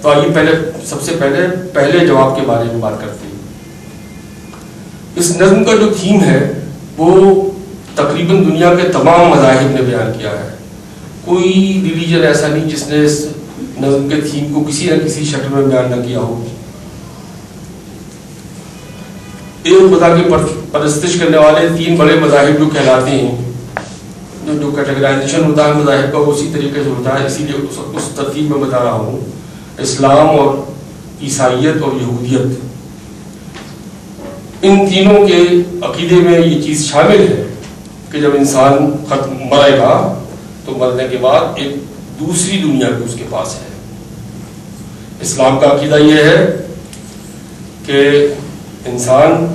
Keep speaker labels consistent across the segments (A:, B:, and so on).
A: تو آئیے سب سے پہلے جواب کے بارے میں بات کرتے ہیں۔ اس نظم کا جو تھیم ہے وہ تقریباً دنیا کے تمام مذاہب نے بیان کیا ہے۔ کوئی ریلیجن ایسا نہیں جس نے اس نظم کے تھیم کو کسی نہ کسی شکل میں بیان نہ کیا ہو۔ ایک خدا کی پرستش کرنے والے 3 بڑے مذاہب جو کہلاتے ہیں، جو کیٹیگرائزیشن ہوتا ہے مذاہب کا اسی طریقے سے ہوتا ہے، اسی لیے اس ترتیب میں بتا رہا ہوں، اسلام اور عیسائیت اور یہودیت۔ ان تینوں کے عقیدے میں یہ چیز شامل ہے کہ جب انسان مرے گا تو مرنے کے بعد ایک دوسری دنیا بھی اس کے پاس ہے۔ اسلام کا عقیدہ یہ ہے کہ انسان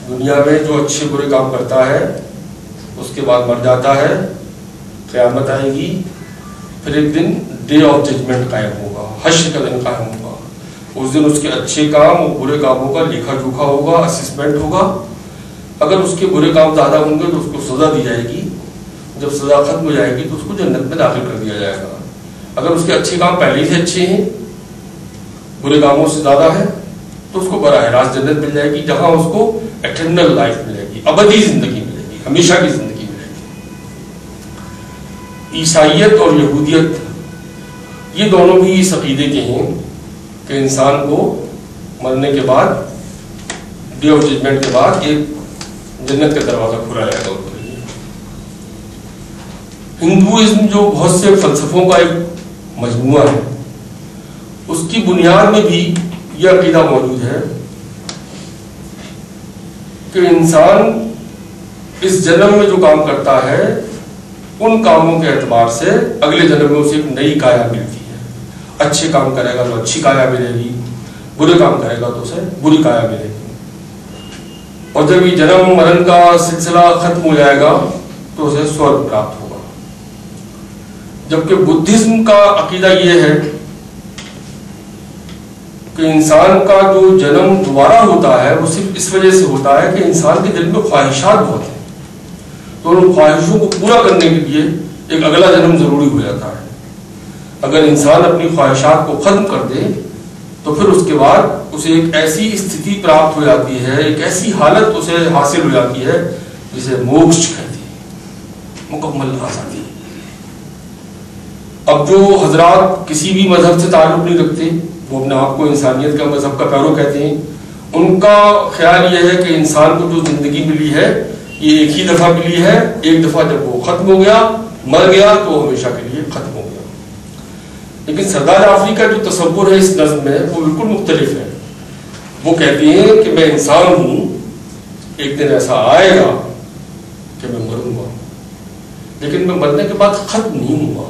A: دنیا میں جو اچھے برے کام کرتا ہے اس کے بعد مر جاتا ہے، قیامت آئے گی، پھر ایک دن ڈے آف ججمنٹ قائم ہوگا، حشر کا دن قائم ہوگا۔ اس دن اس کے اچھے کام اور برے کاموں کا لکھا جوکھا ہوگا، اسسمنٹ ہوگا۔ اگر اس کے برے کام زیادہ ہوں گے تو اس کو سزا دی جائے گی، جب سزا ختم ہو جائے گی تو اس کو جنت میں داخل کر دیا جائے گا۔ اگر اس کے اچھے کام پہلے سے اچھے ہیں، برے کاموں سے زیادہ ہے، تو اس کو براہ راست جنت مل جائے گی، جہاں اس کو ایٹرنل لائف ملے گی، ابدی زندگی ملے گی، ہمیشہ کی زندگی ملے گی۔ عیسائیت اور یہودیت یہ دونوں بھی اس عقیدے کے ہیں کہ انسان کو مرنے کے بعد، ڈے آف ججمنٹ کے بعد، ایک جنت کا دروازہ کھلا جائے گا اس کے لیے۔ ہندوازم جو بہت سے فلسفوں کا ایک مجموعہ ہے، اس کی بنیاد میں بھی یہ عقیدہ موجود ہے کہ انسان اس جنم میں جو کام کرتا ہے ان کاموں کے اعتبار سے اگلے جنم میں اسے ایک نئی کایا ملتی ہے۔ اچھے کام کرے گا تو اچھی کایا ملے گی، برے کام کرے گا تو اسے بری کایا ملے گی، اور جب یہ جنم مرن کا سلسلہ ختم ہو جائے گا تو اسے سورگ پراپت ہوگا۔ جبکہ بدھزم کا عقیدہ یہ ہے کہ انسان کا جو جنم دوبارہ ہوتا ہے وہ صرف اس وجہ سے ہوتا ہے کہ انسان کے دل میں خواہشات بہت ہیں، تو ان خواہشوں کو پورا کرنے کے لیے ایک اگلا جنم ضروری ہو جاتا ہے۔ اگر انسان اپنی خواہشات کو ختم کر دے تو پھر اس کے بعد اسے ایک ایسی استھتی پراپت ہو جاتی ہے، ایک ایسی حالت اسے حاصل ہو جاتی ہے جسے موکش کہتے ہیں، مکمل آزادی۔ اب جو حضرات کسی بھی مذہب سے تعلق نہیں رکھتے، وہ اپنے آپ کو انسانیت کا مذہب کا پیرو کہتے ہیں، ان کا خیال یہ ہے کہ انسان کو جو زندگی ملی ہے یہ ایک ہی دفعہ ملی ہے، ایک دفعہ جب وہ ختم ہو گیا، مر گیا، تو ہمیشہ کے لیے ختم ہو گیا۔ لیکن سردار جعفری کا جو تصور ہے اس نظم میں وہ بالکل مختلف ہے۔ وہ کہتے ہیں کہ میں انسان ہوں، ایک دن ایسا آئے گا کہ میں مروں گا، لیکن میں مرنے کے بعد ختم نہیں ہوں گا۔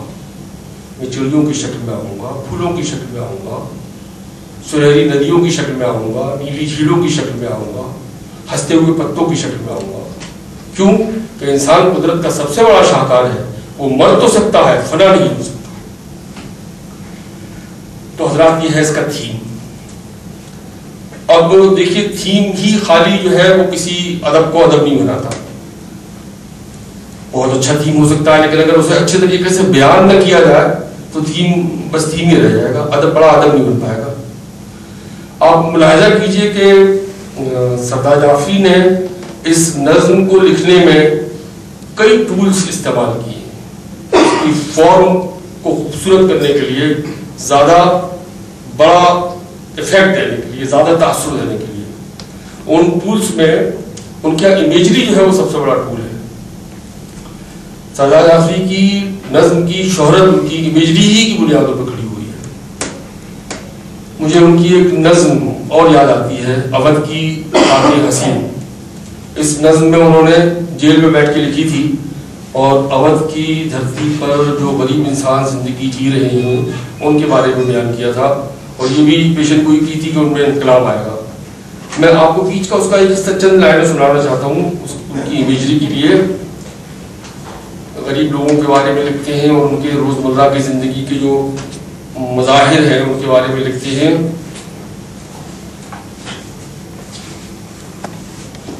A: میں چڑیوں کی شکل میں آؤں گا، پھولوں کی شکل میں آؤں گا، سنہری ندیوں کی شکل میں آؤں گا، نیلی جھیلوں کی شکل میں آؤں گا، ہنستے ہوئے پتوں کی شکل میں آؤں گا۔ کیوں کہ انسان قدرت کا سب سے بڑا شاہکار ہے، وہ مر تو سکتا ہے، فنا نہیں ہو سکتا۔ تو حضرات یہ ہے اس کا تھیم۔ اب دیکھیے تھیم ہی خالی جو ہے وہ کسی ادب کو ادب نہیں بناتا۔ بہت اچھا تھیم ہو سکتا ہے لیکن اگر اسے اچھے طریقے سے بیان نہ کیا جائے تو تھیم بس تھیم ہی رہ جائے گا، ادب بڑا ادب نہیں بن پائے گا۔ آپ ملاحظہ کیجئے کہ سردار جعفری نے اس نظم کو لکھنے میں کئی ٹولز استعمال کیے، اس کی فارم کو خوبصورت کرنے کے لیے، زیادہ بڑا افیکٹ دینے کے لیے، زیادہ تاثر دینے کے لیے۔ ان ٹولز میں ان کا امیجری جو ہے وہ سب سے بڑا ٹول ہے۔ سردار جعفری کی نظم کی شہرت ان کی امیجری ہی کی بنیادوں پر کھڑی ہوئی ہے۔ مجھے ان کی ایک نظم اور یاد آتی ہے، اودھ کی خاطر حسین۔ اس نظم میں انہوں نے جیل میں بیٹھ کے لکھی تھی اور اودھ کی دھرتی پر جو غریب انسان زندگی جی رہے ہیں ان کے بارے میں بیان کیا تھا، اور یہ بھی پیشن گوئی کی تھی کہ ان میں انقلاب آئے گا۔ میں آپ کو بیچ کا اس کا ایک چند لائنیں سنانا چاہتا ہوں ان کی امیجری کے لیے۔ غریب لوگوں کے بارے میں لکھتے ہیں اور ان کے روزمرہ کی زندگی کے جو مظاہر ہیں ان کے بارے میں لکھتے ہیں۔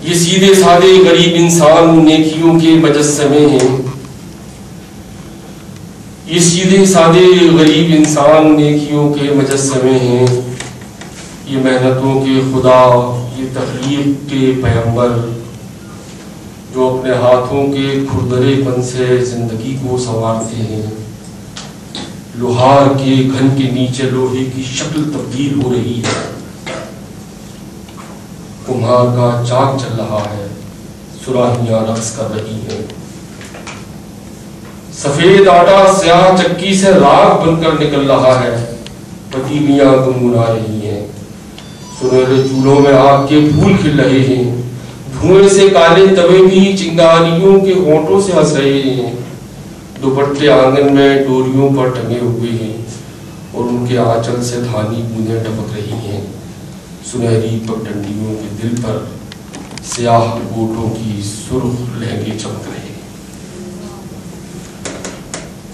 A: یہ سیدھے سادے غریب انسان نیکیوں کے مجسمے ہیں، یہ سیدھے سادے غریب انسان نیکیوں کے مجسمے ہیں، یہ محنتوں کے خدا، یہ تخلیق کے پیغمبر جو اپنے ہاتھوں کے کھردرے پن سے زندگی کو سنوارتے ہیں۔ لوہار کے گھن کے نیچے لوہے کی شکل تبدیل ہو رہی ہے، کمہار کا چاک چل رہا ہے، سراہیاں رقص کر رہی ہیں، سفید آٹا سیاہ چکی سے راکھ بن کر نکل رہا ہے، پتیلیاں گنگنا رہی ہیں، سنہرے چولہوں میں آگ کے پھول کھل رہے ہیں، دھوئیں سے کالے توے بھی چنگاریوں کے ہونٹوں سے ہنس رہے ہیں، دوپٹے آنگن میں ڈوریوں پر ٹنگے ہوئے ہیں اور ان کے آنچل سے دھانی بوندیں ٹپک رہی ہیں، سنہری پگڈنڈیوں کے دل پر سیاہ گوٹوں کی سرخ لہنگے چمک رہے ہیں۔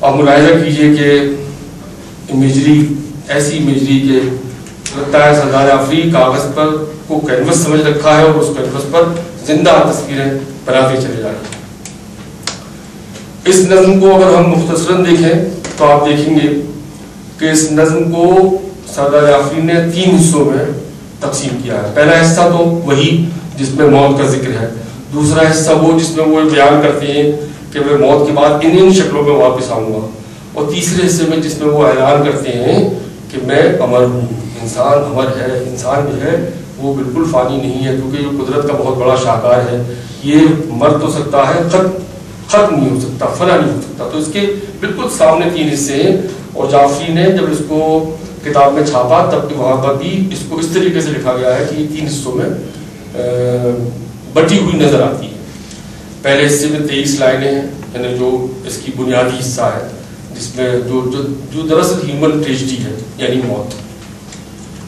A: آپ ملاحظہ کیجئے کہ امیجری ایسی امیجری کے لگتا ہے سردار جعفری کاغذ پر کو کینوس سمجھ رکھا ہے اور اس کینوس پر زندہ تصویریں بناتے چلے جا رہے ہیں۔ اس نظم کو اگر ہم مختصراً دیکھیں تو آپ دیکھیں گے کہ اس نظم کو سردار جعفری نے 3 حصوں میں تقسیم کیا ہے۔ پہلا حصہ تو وہی جس میں موت کا ذکر ہے، دوسرا حصہ وہ جس میں وہ بیان کرتے ہیں کہ میں موت کے بعد ان شکلوں میں واپس آؤں گا، اور تیسرے حصے میں جس میں وہ اعلان کرتے ہیں کہ میں امر ہوں، انسان امر ہے، انسان جو ہے وہ بالکل فانی نہیں ہے، کیونکہ یہ قدرت کا بہت بڑا شاہکار ہے، یہ مر تو سکتا ہے، ختم نہیں ہو سکتا، فنا نہیں ہو سکتا۔ تو اس کے بالکل سامنے 3 حصے ہیں، اور جعفری نے جب اس کو کتاب میں چھاپا تب وہاں پر بھی اس کو اس طریقے سے لکھا گیا ہے کہ یہ 3 حصوں میں بٹی ہوئی نظر آتی ہے۔ پہلے حصے میں 23 لائنیں ہیں، یعنی جو اس کی بنیادی حصہ ہے، جس میں جو دراصل ہیومن ٹریجڈی ہے یعنی موت۔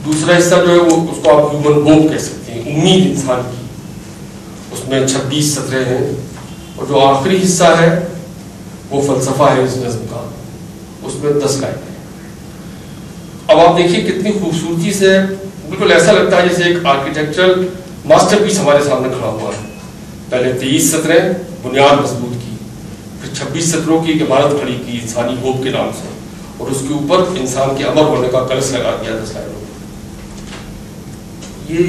A: دوسرا حصہ جو ہے وہ اس کو آپ ہیومن ہوپ کہہ سکتے ہیں، امید انسان کی، اس میں 26 سطریں ہیں، اور جو آخری حصہ ہے وہ فلسفہ ہے اس نظم کا، اس میں 10 لائنیں ہیں۔ اب آپ دیکھیے کتنی خوبصورتی سے، بالکل ایسا لگتا ہے جیسے ایک آرکیٹیکچرل ماسٹر پیس ہمارے سامنے کھڑا ہوا ہے۔ پہلے 23 سطریں بنیاد مضبوط کی، پھر 26 سطروں کی ایک عمارت کھڑی کی انسانی ہوپ کے نام سے، اور اس کے اوپر انسان کے امر ہونے کا کلش لگا دیا 10 لائنوں میں۔ یہ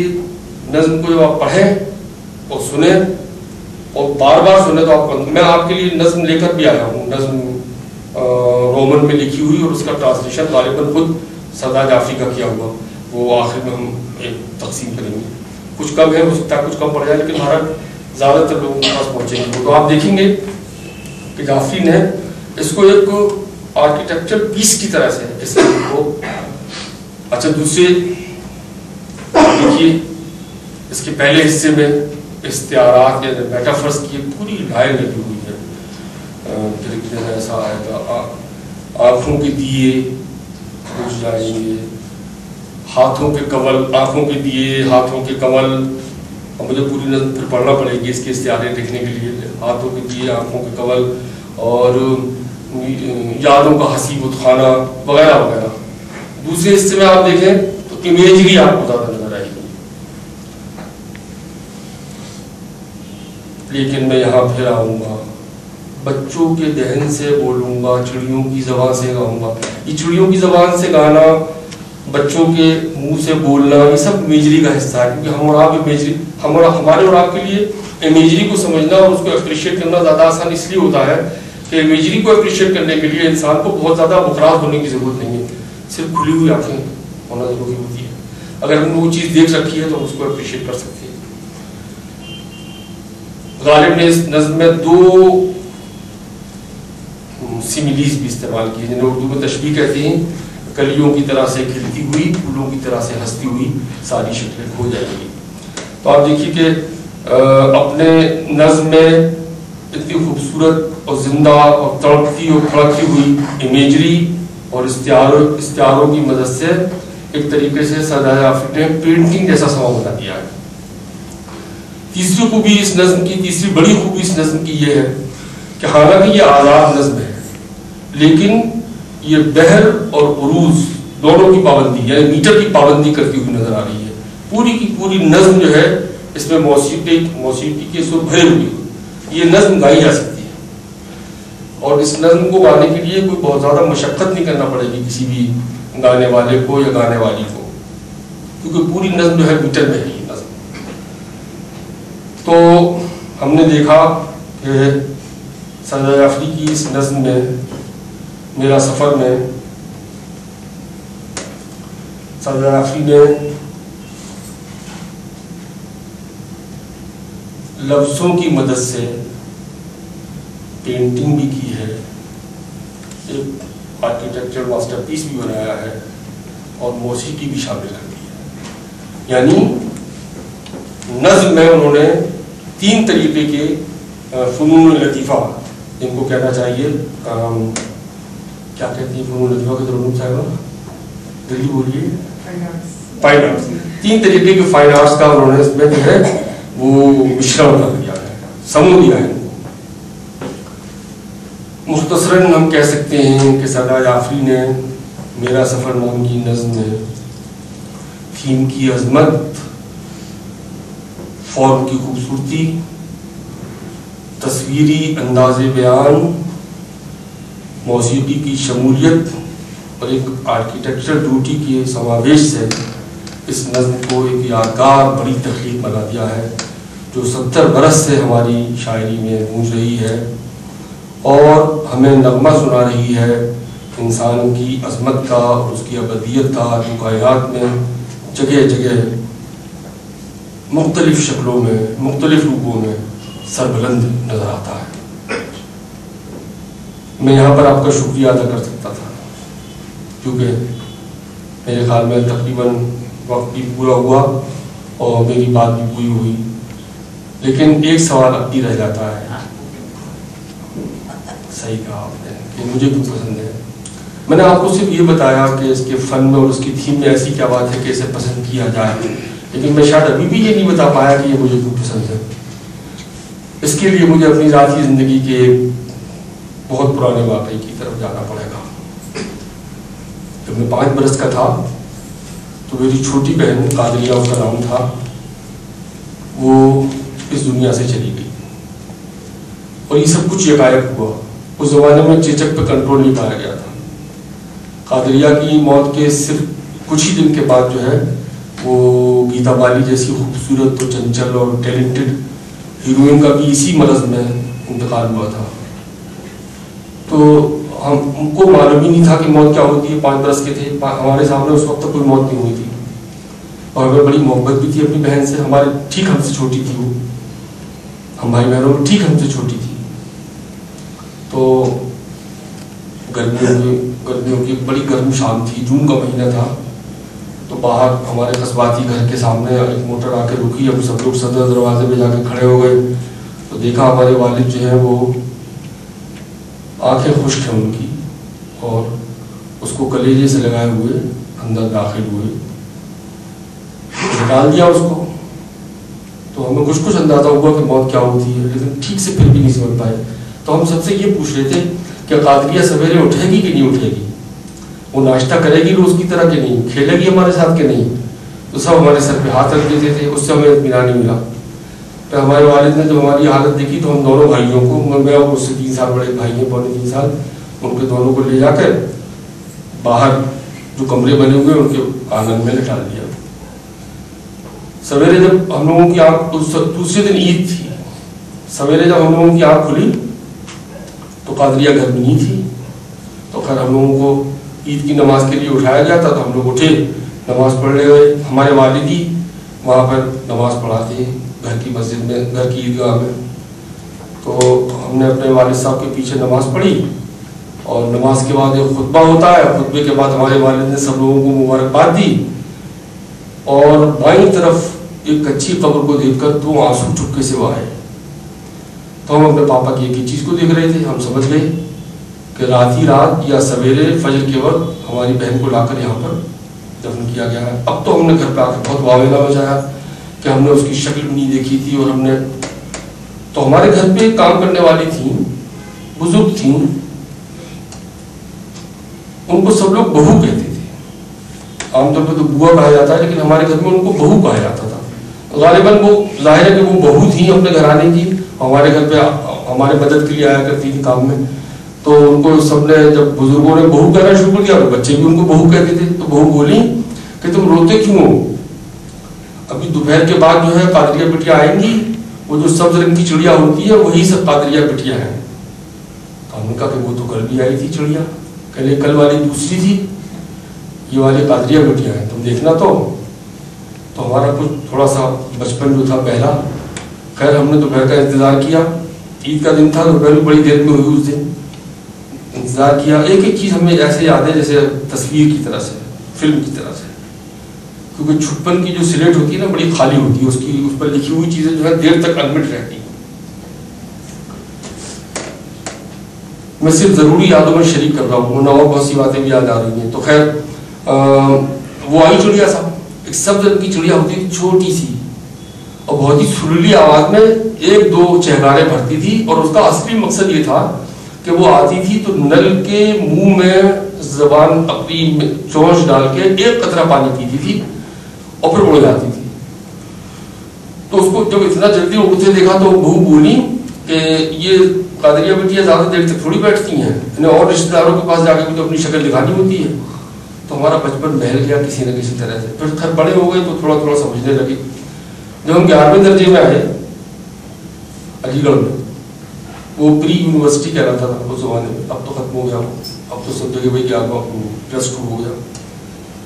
A: نظم کو جب آپ پڑھیں اور سنیں اور بار بار سنیں تو میں آپ کے لیے نظم لے کر بھی آیا ہوں، نظم رومن میں لکھی ہوئی، اور اس کا ٹرانسلیشن غالباً خود سردار جعفری کا کیا ہوا، وہ آخر میں ہم ایک تقسیم کریں گے۔ کچھ کم ہے، ہو سکتا ہے کچھ کم پڑ جائے، لیکن ہمارا زیادہ تر لوگوں کے پاس پہنچے گی۔ تو آپ دیکھیں گے کہ جعفری نے اس کو ایک آرکیٹیکچر پیس کی طرح سے اس کو، اچھا دوسرے دیکھیے اس کے پہلے حصے میں استعارات یا میٹافرس کی پوری لائن لگی ہوئی ہے، پھر ایسا آئے گا، آنکھوں کے دیے بجھ جائیں گے، ہاتھوں کے کنول، آنکھوں کے دیے ہاتھوں کے کنول، اور مجھے پوری نظم پھر پڑھنا پڑے گی اس کے استعارے دیکھنے کے لیے، ہاتھوں کے دیے آنکھوں کے کنول، اور یادوں کا حسیب خانہ وغیرہ وغیرہ۔ دوسرے حصے میں آپ دیکھیں تو امیجری آپ کو زیادہ نظر آئے گی، لیکن میں یہاں پھر آؤں گا، بچوں کے دہن سے بولوں گا، چڑیوں کی زبان سے گاؤں گا۔ یہ چڑیوں کی زبان سے گانا، بچوں کے منہ سے بولنا، یہ سب امیجری کا حصہ ہے، کیونکہ ہم اور آپ امیجری، ہمارے اور آپ کے لیے امیجری کو سمجھنا اور اس کو اپریشیٹ کرنا زیادہ آسان اس لیے ہوتا ہے کہ امیجری کو اپریشیٹ کرنے کے لیے انسان کو بہت زیادہ مخراج ہونے کی ضرورت نہیں ہے، صرف کھلی ہوئی آنکھیں ہونا ضروری ہوتی ہے۔ اگر ہم نے وہ چیز دیکھ رکھی ہے تو اس کو اپریشیٹ کر سکتے ہیں۔ غالب نے اس نظم میں 2 سیمیلیز بھی استعمال کی، جنہیں اردو میں تشبیہ کہتے ہیں، کلیوں کی طرح سے کھلتی ہوئی، پھولوں کی طرح سے ہنستی ہوئی ساری شکلیں کھو جائیں گی۔ تو آپ دیکھیے کہ اپنے نظم میں اتنی خوبصورت اور زندہ اور تڑپتی اور کھڑکتی ہوئی امیجری اور استعاروں کی مدد سے ایک طریقے سے سردار جعفری نے پینٹنگ جیسا سامان بنا دیا ہے۔ تیسری خوبی اس نظم کی، تیسری بڑی خوبی اس نظم کی یہ ہے کہ حالانکہ یہ آزاد نظم ہے، لیکن یہ بحر اور عروض دونوں کی پابندی یعنی میٹر کی پابندی کرتی ہوئی نظر آ رہی ہے۔ پوری کی پوری نظم جو ہے اس میں موسیقی کے سر بھرے ہوئے، یہ نظم گائی جا سکتی ہے، اور اس نظم کو گانے کے لیے کوئی بہت زیادہ مشقت نہیں کرنا پڑے گی کسی بھی گانے والے کو یا گانے والی کو، کیونکہ پوری نظم جو ہے میٹر میں ہے یہ نظم۔ تو ہم نے دیکھا کہ سعدیہ جعفری کی اس نظم میں میرا سفر میں سعدیہ جعفری نے لفظوں کی مدد سے پینٹنگ بھی کی ہے، ایک آرکیٹیکچر ماسٹر پیس بھی بنایا ہے اور موسیقی بھی شامل کر دی ہے۔ یعنی نظم میں انہوں نے 3 طریقے کے فنون لطیفہ، جن کو کہنا چاہیے کیا کہتے ہیں فنون لطیفہ کے درون صاحبہ جلدی بولیے، فائن آرٹس، 3 طریقے کے فائن آرٹس کا انہوں نے اس میں جو ہے وہ مشرن کر دیا ہے، سمو دیا ہے۔ مختصراً ہم کہہ سکتے ہیں کہ سعدیہ جعفری نے میرا سفر نام کی نظم میں تھیم کی عظمت، فارم کی خوبصورتی، تصویری انداز بیان، موسیقی کی شمولیت اور ایک آرکیٹیکچر ڈیوٹی کے سماویش سے اس نظم کو ایک یادگار بڑی تخلیق بنا دیا ہے، جو 70 برس سے ہماری شاعری میں گونج رہی ہے اور ہمیں نغمہ سنا رہی ہے انسان کی عظمت کا اور اس کی ابدیت کا، جو کائنات میں جگہ جگہ مختلف شکلوں میں مختلف روپوں میں سربلند نظر آتا ہے۔ میں یہاں پر آپ کا شکریہ ادا کر سکتا تھا، کیونکہ میرے خیال میں تقریباً وقت بھی پورا ہوا اور میری بات بھی پوری ہوئی، لیکن ایک سوال اب بھی رہ جاتا ہے۔ صحیح کہا آپ نے کہ مجھے کچھ پسند ہے۔ میں نے آپ کو صرف یہ بتایا کہ اس کے فن میں اور اس کی تھیم میں ایسی کیا بات ہے کہ اسے پسند کیا جائے، لیکن میں شاید ابھی بھی یہ نہیں بتا پایا کہ یہ مجھے کیوں پسند ہے۔ اس کے لیے مجھے اپنی ذاتی زندگی کے بہت پرانے واقعے کی طرف جانا پڑے گا۔ جب میں 5 برس کا تھا تو میری چھوٹی بہن قادریہ اس کا نام تھا، وہ اس دنیا سے چلی گئی اور یہ سب کچھ یکایک ہوا۔ اس زمانے میں چیچک پہ کنٹرول نہیں پایا گیا تھا۔ قادریہ کی موت کے صرف کچھ ہی دن کے بعد جو ہے وہ گیتا بالی جیسی خوبصورت اور چنچل اور ٹیلنٹڈ ہیروئن کا بھی اسی مرض میں انتقال ہوا تھا۔ تو ہم کو معلوم ہی نہیں تھا کہ موت کیا ہوتی ہے۔ 5 برس کے تھے، ہمارے سامنے اس وقت تک کوئی موت نہیں ہوئی تھی اور ہمیں بڑی محبت بھی تھی اپنی بہن سے۔ ہمارے ٹھیک ہم سے چھوٹی تھی وہ، ہم بھائی بہنوں میں ٹھیک ہم سے چھوٹی تھی۔ تو گرمیوں کی بڑی گرم شام تھی، جون کا مہینہ تھا، تو باہر ہمارے قصباتی گھر کے سامنے ایک موٹر آ کے رکی، ہم سب لوگ صدر دروازے پہ جا کے کھڑے ہو گئے تو دیکھا ہمارے والد جو ہیں وہ آنکھیں خشک ہیں ان کی، اور اس کو کلیجے سے لگائے ہوئے اندر داخل ہوئے، نکال دیا اس کو۔ تو ہمیں کچھ اندازہ ہوا کہ موت کیا ہوتی ہے، لیکن ٹھیک سے پھر بھی نہیں سمجھ پائے۔ تو ہم سب سے یہ پوچھ رہے تھے کہ قادریہ سویرے اٹھے گی کہ نہیں اٹھے گی، وہ ناشتہ کرے گی روز کی طرح کہ نہیں، کھیلے گی ہمارے ساتھ کہ نہیں۔ تو سب ہمارے سر پہ ہاتھ رکھ دیتے تھے، اس سے ہمیں اطمینان نہیں ملا۔ پھر ہمارے والد نے جب ہماری حالت دیکھی تو ہم دونوں بھائیوں کو، میں اور اس سے 3 سال بڑے بھائی ہیں، 2.25 سال، ان کے دونوں کو لے جا کر باہر جو کمرے بنے ہوئے ان کے آنگن میں لٹا دیا۔ سویرے جب ہم لوگوں کی آنکھ، دوسرے دن عید تھی، سویرے جب ہم لوگوں کی آنکھ کھلی تو قادریہ گھر میں نہیں تھی۔ تو خیر ہم لوگوں کو عید کی نماز کے لیے اٹھایا گیا تھا، تو ہم لوگ اٹھے، نماز پڑھنے گئے۔ ہمارے والد ہی وہاں پر نماز پڑھاتے ہیں گھر کی مسجد میں، گھر کی عیدگاہ میں۔ تو ہم نے اپنے والد صاحب کے پیچھے نماز پڑھی، اور نماز کے بعد ایک خطبہ ہوتا ہے، خطبے کے بعد ہمارے والد نے سب لوگوں کو مبارکباد دی، اور بائیں طرف ایک کچی قبر کو دیکھ کر تو آنسو چپکے سے وہ آئے۔ تو ہم اپنے پاپا کی ایک ہی چیز کو دیکھ رہے تھے، ہم سمجھ گئے کہ رات ہی رات یا سویرے فجر کے وقت ہماری بہن کو لا کر یہاں پر دفن کیا گیا ہے۔ اب تو ہم نے گھر پہ آ کے بہت واویلا مچایا کہ ہم نے اس کی شکل بھی نہیں دیکھی تھی، اور ہم نے تو ہمارے گھر پہ کام کرنے والی تھیں، بزرگ تھیں، ان کو سب لوگ بہو کہتے تھے۔ عام طور پہ تو بوا کہا جاتا ہے، لیکن ہمارے گھر میں ان کو بہو کہا جاتا تھا۔ غالباً وہ ظاہر ہے کہ وہ بہو تھیں اپنے گھرانے کی، ہمارے گھر پہ ہمارے مدد کے لیے آیا کرتی تھی کام میں۔ تو تو ان کو سب نے, جب بزرگوں نے بہو کہنا شروع کر دیا تو بچے بھی ان کو بہو کہتے تھے. تو بہو بولی کہ تم روتے کیوں ہو, ابھی دوپہر کے بعد جو ہے قادریہ بٹیا آئیں گی, وہ جو سبز رنگ کی چڑیا ہوتی ہے وہی سب قادریہ بٹیا ہیں. تو ہم نے کہا کہ وہ تو کل بھی آئی تھی چڑیا, کل کل والی دوسری تھی, یہ والی قادریہ بٹیا ہیں, تم دیکھنا. تو ہمارا کچھ تھوڑا سا بچپن جو تھا پہلا, خیر ہم نے دوپہر کا انتظار کیا. عید کا دن تھا, دوپہر بھی بڑی دیر میں ہوئی, اس دن انتظار کیا. ایک ایک چیز ہمیں ایسے یاد ہے جیسے تصویر کی طرح سے, فلم کی طرح سے, کیونکہ چھپن کی جو سلیٹ ہوتی ہے نا بڑی خالی ہوتی ہے, اس پر لکھی ہوئی چیزیں جو ہے دیر تک انمٹ رہتی ہیں. میں صرف ضروری یادوں میں شریک کر رہا ہوں, ورنہ اور بہت سی باتیں بھی یاد آ رہی ہیں. تو خیر وہ آئی چڑیا صاحب, ایک سبز رنگ کی چڑیا ہوتی تھی چھوٹی سی, اور بہت ہی سریلی آواز میں ایک دو چہکارے بھرتی تھی. اور اس کا اصلی مقصد یہ تھا کہ وہ آتی تھی تو نل کے منہ میں زبان اپنی چونچ ڈال کے ایک قطرہ پانی پیتی تھی اور پھر اڑ جاتی تھی. تو اس کو جب اتنا جلدی اڑتے دیکھا تو بہو بولی کہ یہ قادریہ بٹیا زیادہ دیر تک تھوڑی بیٹھتی ہیں, انہیں اور رشتے داروں کے پاس جا کے تو اپنی شکل دکھانی ہوتی ہے. تو ہمارا بچپن بہل گیا کسی نہ کسی طرح سے. پھر خیر بڑے ہو گئے تو تھوڑا تھوڑا سمجھنے لگے. جب ہم 11ویں درجے میں آئے علی گڑھ میں, وہ پری یونیورسٹی کہلاتا تھا اس زمانے میں, اب تو ختم ہو گیا, اب تو سب جگہ بھائی کیا پلس 2 ہو گیا.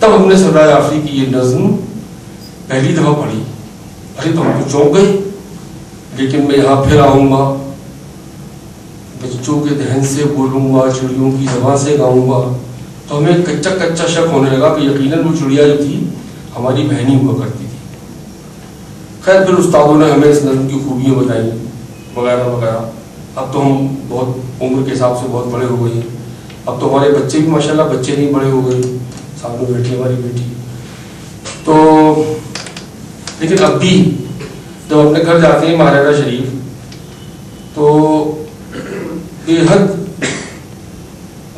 A: تب ہم نے سردار جعفری کی یہ نظم پہلی دفعہ پڑھی. ارے تو ہم تو چونک گئے, لیکن میں یہاں پھر آؤں گا, بچوں کے دہن سے بولوں گا, چڑیوں کی زبان سے گاؤں گا. تو ہمیں کچا کچا شک ہونے لگا کہ یقیناً وہ چڑیا جو تھی ہماری بہنی ہوا کرتی تھی. خیر پھر استادوں نے ہمیں اس نظم کی خوبیاں بتائیں وغیرہ وغیرہ. اب تو ہم بہت عمر کے حساب سے بہت بڑے ہو گئے, اب تو ہمارے بچے بھی ماشاءاللہ بچے نہیں بڑے ہو گئے, سامنے بیٹھی ہماری بیٹی. تو لیکن اب بھی جب اپنے گھر جاتے ہیں مہاراجہ شریف تو بے حد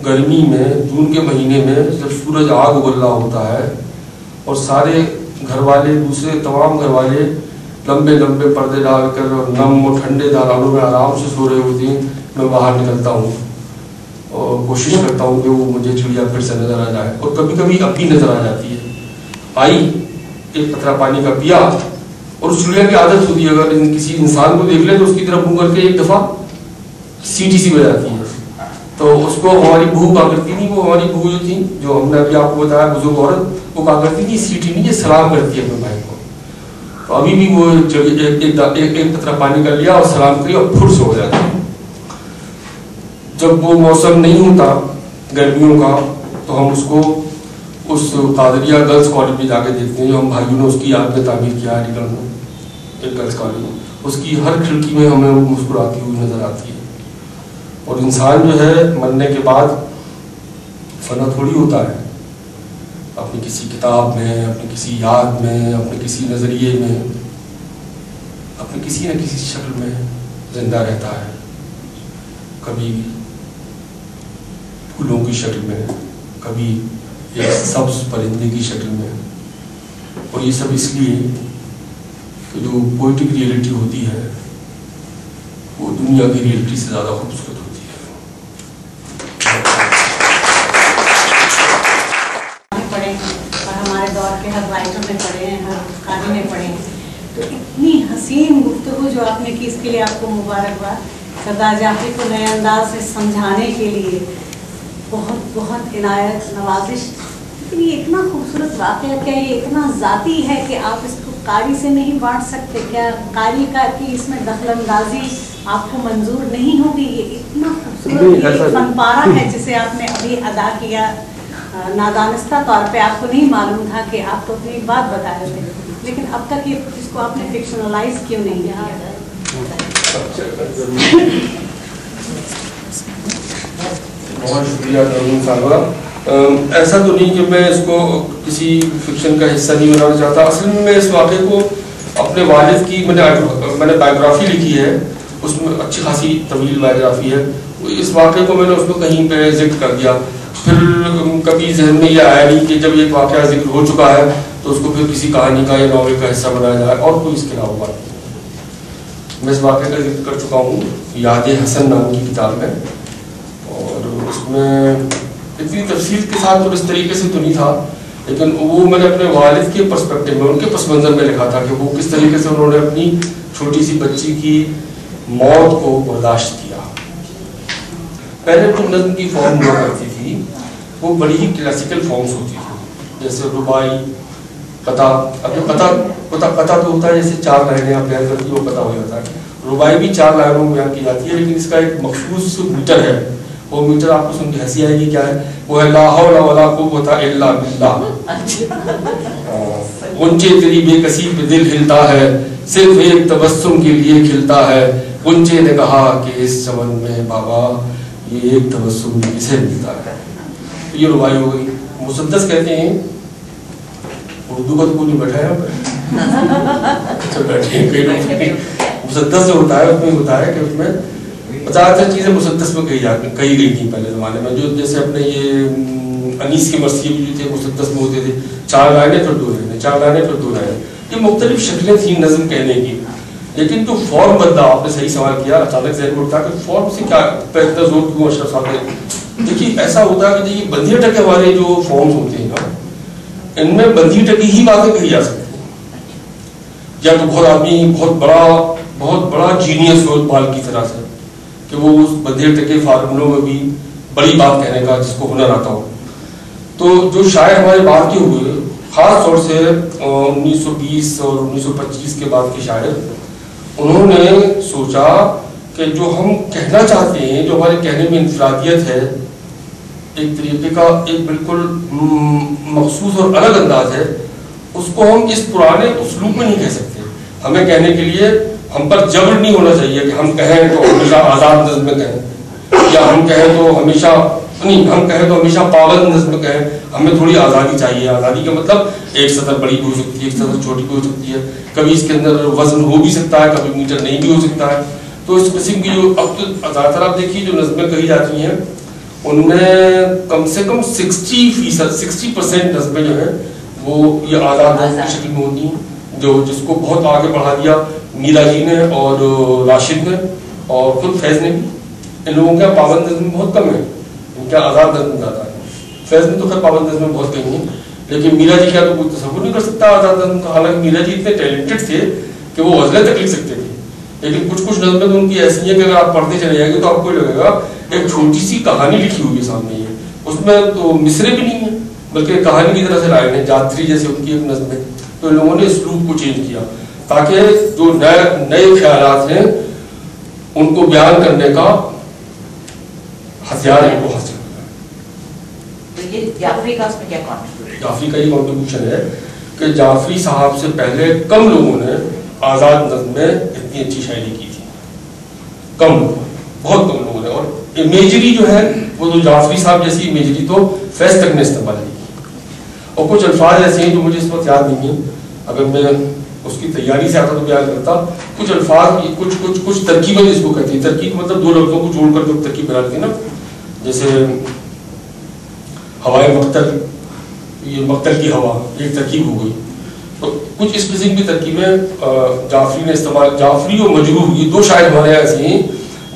A: گرمی میں, جون کے مہینے میں جب سورج آگ اگل رہا ہوتا ہے اور سارے گھر والے, دوسرے تمام گھر والے لمبے لمبے پردے ڈال کر اور نم اور ٹھنڈے دالانوں میں آرام سے سو رہے ہوتے ہیں, میں باہر نکلتا ہوں اور کوشش کرتا ہوں کہ وہ مجھے چڑیا پھر سے نظر آ جائے. اور کبھی کبھی اب بھی نظر آ جاتی ہے. آئی, ایک قطرہ پانی کا پیا, اور اس چڑیا کی عادت ہوتی ہے اگر کسی انسان کو دیکھ لے تو اس کی طرف منہ کر کے ایک دفعہ سیٹی سی بجاتی ہے. تو اس کو ہماری بہو کہا کرتی تھی, وہ ہماری بہو جو تھی, جو ہم نے ابھی آپ کو بتایا بزرگ عورت, وہ کہا کرتی تھی سیٹی نہیں, یہ سلام کرتی ہے اپنے بھائی کو. تو ابھی بھی وہ ایک قطرہ پانی کا لیا اور سلام کری اور پھر سے ہو جاتی ہے. جب وہ موسم نہیں ہوتا گرمیوں کا تو ہم اس کو اس قادریہ گرلز کالج میں جا کے دیکھتے ہیں, جو ہم بھائیوں نے اس کی یاد میں تعمیر کیا علی گڑھ میں, ایک گرلز کالج. اس کی ہر کھڑکی میں ہمیں وہ مسکراتی ہوئی نظر آتی ہے. اور انسان جو ہے مرنے کے بعد فنا تھوڑی ہوتا ہے, اپنی کسی کتاب میں, اپنی کسی یاد میں, اپنے کسی نظریے میں, اپنے کسی نہ کسی شکل میں زندہ رہتا ہے. کبھی پھولوں کی شکل میں, کبھی ایک سبز پرندے کی شکل میں. اور یہ سب اس لیے کہ جو پوئٹک ریئلٹی ہوتی ہے وہ دنیا کی ریئلٹی سے زیادہ خوبصورت ہوتی ہے.
B: اور ہمارے دور کے ہر رائٹر نے پڑھے ہیں, ہر قاری نے پڑھے ہیں. تو اتنی حسین گفتگو جو آپ نے کی, اس کے لیے آپ کو مبارکباد. سردار جعفری کو نئے انداز سے سمجھانے کے لیے بہت بہت عنایت نوازش. لیکن یہ اتنا خوبصورت واقعہ, کیا یہ اتنا ذاتی ہے کہ آپ اس کو قاری سے نہیں بانٹ سکتے؟ کیا قاری کا کہ اس میں دخل اندازی آپ کو منظور نہیں ہوگی؟ یہ اتنا خوبصورت فن پارہ ہے جسے آپ نے ابھی ادا کیا. نادانستہ طور پہ آپ کو نہیں معلوم تھا کہ آپ کو اپنی بات بتا رہے تھے, لیکن اب تک یہ اس کو آپ نے فکشنلائز کیوں نہیں کیا؟
A: بہت شکریہ ترنم صاحبہ. ایسا تو نہیں کہ میں اس کو کسی فکشن کا حصہ نہیں بنانا چاہتا. اصل میں اس واقعے کو اپنے والد کی میں نے بایوگرافی لکھی ہے, اس میں اچھی خاصی طویل بایوگرافی ہے. اس واقعے کو میں نے اس میں کہیں پہ ذکر کر دیا. پھر کبھی ذہن میں یہ آیا نہیں کہ جب ایک واقعہ ذکر ہو چکا ہے تو اس کو پھر کسی کہانی کا یا ناول کا حصہ بنایا جائے, اور کوئی اس کے علاوہ بات نہیں. میں اس واقعے کا ذکر کر چکا ہوں یاد حسن نام کی کتاب میں, اور اس میں اتنی تفصیل کے ساتھ اور اس طریقے سے تو نہیں تھا، لیکن وہ میں نے اپنے والد کے پرسپیکٹو میں، ان کے پس منظر میں لکھا تھا کہ وہ کس طریقے سے انہوں نے اپنی چھوٹی سی بچی کی موت کو برداشت کیا. پہلے جو نظم کی فارم ہوا کرتی تھی وہ بڑی ہی کلاسیکل فارمز ہوتی تھی، جیسے ربائی، قطع. اب جو قطع تو ہوتا ہے جیسے 4 لائنیں آپ بیان کرتی وہ قطع ہو جاتا ہے. ربائی بھی 4 لائنوں میں بیان کی جاتی ہے، لیکن اس کا ایک مخصوص میٹر ہے. وہ میٹر آپ کو سن کے ہنسی آئے گی، کیا ہے وہ ہے لا حول ولا قوت الا باللہ. غنچے تیری بے کسی پہ دل ہلتا ہے، صرف ایک تبسم کے لیے کھلتا ہے. غنچے نے کہا کہ اس چمن میں بابا یہ ایک تبسم کسے ملتا ہے. تو یہ ربائی ہو گئی. مسدس کہتے ہیں، اردو کا تو کوئی نہیں بیٹھا ہے یہاں پہ، بیٹھے ہیں کئی لوگ. مسدس جو ہوتا ہے اس میں ہوتا ہے کہ اس میں 50 چیزیں مسدس میں کہی گئی تھیں پہلے زمانے میں. جو جیسے اپنے یہ انیس کے مرثیے بھی جو تھے مسدس میں ہوتے تھے، 4 لائنیں پھر 2 لائنیں، 4 لائنیں پھر 2 لائنیں. یہ مختلف شکلیں تھیں نظم کہنے کی. لیکن جو فارم بدلا، آپ نے صحیح سوال کیا، اچانک ذہن میں اٹھا کہ فارم سے کیا پہ اتنا زور کیوں اشرف صاحب نے. دیکھیے ایسا ہوتا ہے کہ یہ بندھی ٹکے والے جو فارمز ہوتے ہیں نا، ان میں بندھی ٹکی ہی باتیں کہی جا سکتی ہیں. یا تو بہت آدمی بہت بڑا جینیس ہو بال کی طرح سے کہ وہ اس بندھے ٹکے فارمولوں میں بھی بڑی بات کہنے کا جس کو ہنر آتا ہو. تو جو شاعر ہمارے بعد کے ہوئے، خاص طور سے 1920 اور 1925 کے بعد کے شاعر، انہوں نے سوچا کہ جو ہم کہنا چاہتے ہیں، جو ہمارے کہنے میں انفرادیت ہے، ایک طریقے کا ایک بالکل مخصوص اور الگ انداز ہے، اس کو ہم اس پرانے اسلوب میں نہیں کہہ سکتے. ہمیں کہنے کے لیے ہم پر جبر نہیں ہونا چاہیے کہ ہم کہیں تو ہمیشہ آزاد نظم میں کہیں، یا ہم کہیں تو ہمیشہ نہیں، ہم کہیں تو ہمیشہ پابند نظم میں کہیں. ہمیں تھوڑی آزادی چاہیے. آزادی کا مطلب ایک سطر بڑی بھی ہو سکتی ہے، ایک سطر چھوٹی بھی ہو سکتی ہے، کبھی اس کے اندر وزن ہو بھی سکتا ہے، کبھی میٹر نہیں بھی ہو سکتا ہے. تو اس قسم کی جو اب تو زیادہ تر آپ دیکھیے جو نظمیں کہی جاتی ہیں ان میں کم سے کم 60% نظمیں جو ہیں وہ یہ آزاد نظم کی شکل میں ہوتی ہیں، جس کو بہت آگے بڑھا دیا میرا جی نے اور راشد نے اور خود فیض نے بھی. ان لوگوں کا پابند نظم بہت کم ہے، ان کا آزاد نظم زیادہ ہے. فیض نے تو خیر پابند نظم بہت کہیں ہیں، لیکن میرا جی کا تو کوئی تصور نہیں کر سکتا آزاد نظم کا. حالانکہ میرا جی اتنے ٹیلنٹڈ تھے کہ وہ غزلیں تک لکھ سکتے تھے، لیکن کچھ نظمیں تو ان کی ایسی ہیں کہ اگر آپ پڑھتے چلے جائیں گے تو آپ کو لگے گا ایک چھوٹی سی کہانی لکھی ہوئی ہے سامنے. یہ اس میں تو مصرے بھی نہیں ہیں بلکہ کہانی کی طرح سے لائن ہے. جاتری جیسے ان کی ایک نظم ہے. تو ان لوگوں نے اسلوب کو چینج کیا تاکہ جو نئے خیالات ہیں ان کو بیان کرنے کا ہتھیار ان کو حاصل کرنا.
C: جعفری کا اس میں کیا کنٹریبیوشن؟
A: جعفری کا یہ کنٹریبیوشن ہے کہ جعفری صاحب سے پہلے کم لوگوں نے آزاد نظم میں اتنی اچھی شاعری کی تھی. کم لوگوں، بہت کم لوگوں نے. اور امیجری جو ہے وہ تو جعفری صاحب جیسی امیجری تو فیض تک نے استعمال کی. اور کچھ الفاظ ایسے ہیں جو مجھے اس وقت یاد نہیں ہیں، اگر میں اس کی تیاری سے آتا تو بیان کرتا. کچھ الفاظ کی کچھ ترکیبیں جس کو کہتی ہیں، ترکیب مطلب 2 لفظوں کو جوڑ کر کے ترکیب بنا لیتی ہے نا. جیسے ہوائے مقتل، یہ مقتل کی ہوا، یہ ایک ترکیب ہو گئی. تو کچھ اس قسم کی ترکیبیں جعفری نے استعمال. جعفری اور مجروح یہ 2 شاعر ہمارے ایسے ہیں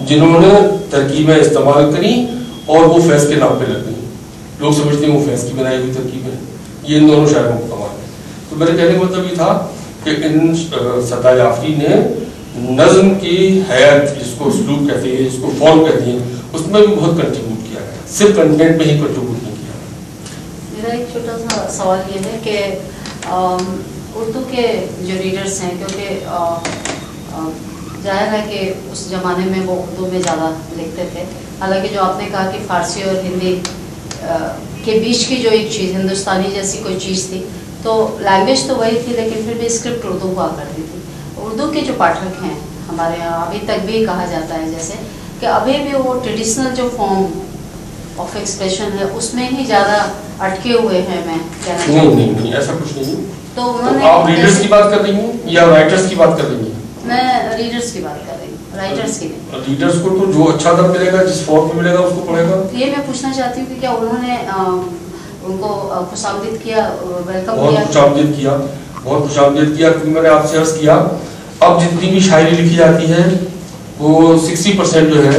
A: جنہوں نے ترکیبیں استعمال کری اور وہ فیض کے نام پہ لگ گئی. لوگ سمجھتے ہیں وہ فیض کی بنائی ہوئی ترکیبیں. یہ ان دونوں شاعروں کو کمال ہے. تو میرے کہنے کا مطلب یہ تھا کہ ان سردار جعفری نے نظم کی حیات، جس کو اسلوب کہتے ہیں، جس کو فارم کہتے ہیں، اس میں بھی بہت کنٹریبیوٹ کیا ہے. صرف کنٹینٹ میں ہی کنٹریبیوٹ نہیں کیا.
C: میرا ایک چھوٹا سا سوال یہ ہے کہ اردو کے جو ریڈرس ہیں، کیونکہ ظاہر ہے کہ اس زمانے میں وہ اردو میں زیادہ لکھتے تھے، حالانکہ جو آپ نے کہا کہ فارسی اور ہندی کے بیچ کی جو ایک چیز ہندوستانی جیسی کوئی چیز تھی، تو لینگویج تو وہی تھی لیکن پھر بھی اسکرپٹ اردو ہوا کرتی تھی. اردو کے جو پاٹھک ہیں ہمارے یہاں ابھی تک بھی کہا جاتا ہے جیسے کہ ابھی بھی وہ ٹریڈیشنل جو فارم آف ایکسپریشن ہے اس میں ہی زیادہ اٹکے ہوئے ہیں. میں کہنا چاہوں گی
A: نہیں ایسا کچھ نہیں.
C: تو انہوں نے
A: آپ ریڈرز کی بات کر رہی ہیں یا رائٹرز کی بات کر رہی ہیں؟
C: میں ریڈرز کی بات کر رہی ہوں، رائٹرز کی نہیں.
A: ریڈرز کو تو جو اچھا تب ملے گا، جس فارم میں ملے گا اس کو پڑھے گا.
C: یہ میں پوچھنا چاہتی ہوں کہ کیا انہوں نے ان کو خوش آمدید کیا، ویلکم
A: بہت
C: کیا؟
A: خوش آمدید کیا، بہت خوش آمدید کیا. کیونکہ میں نے آپ سے عرض کیا اب جتنی بھی شاعری لکھی جاتی ہے وہ 60% جو ہے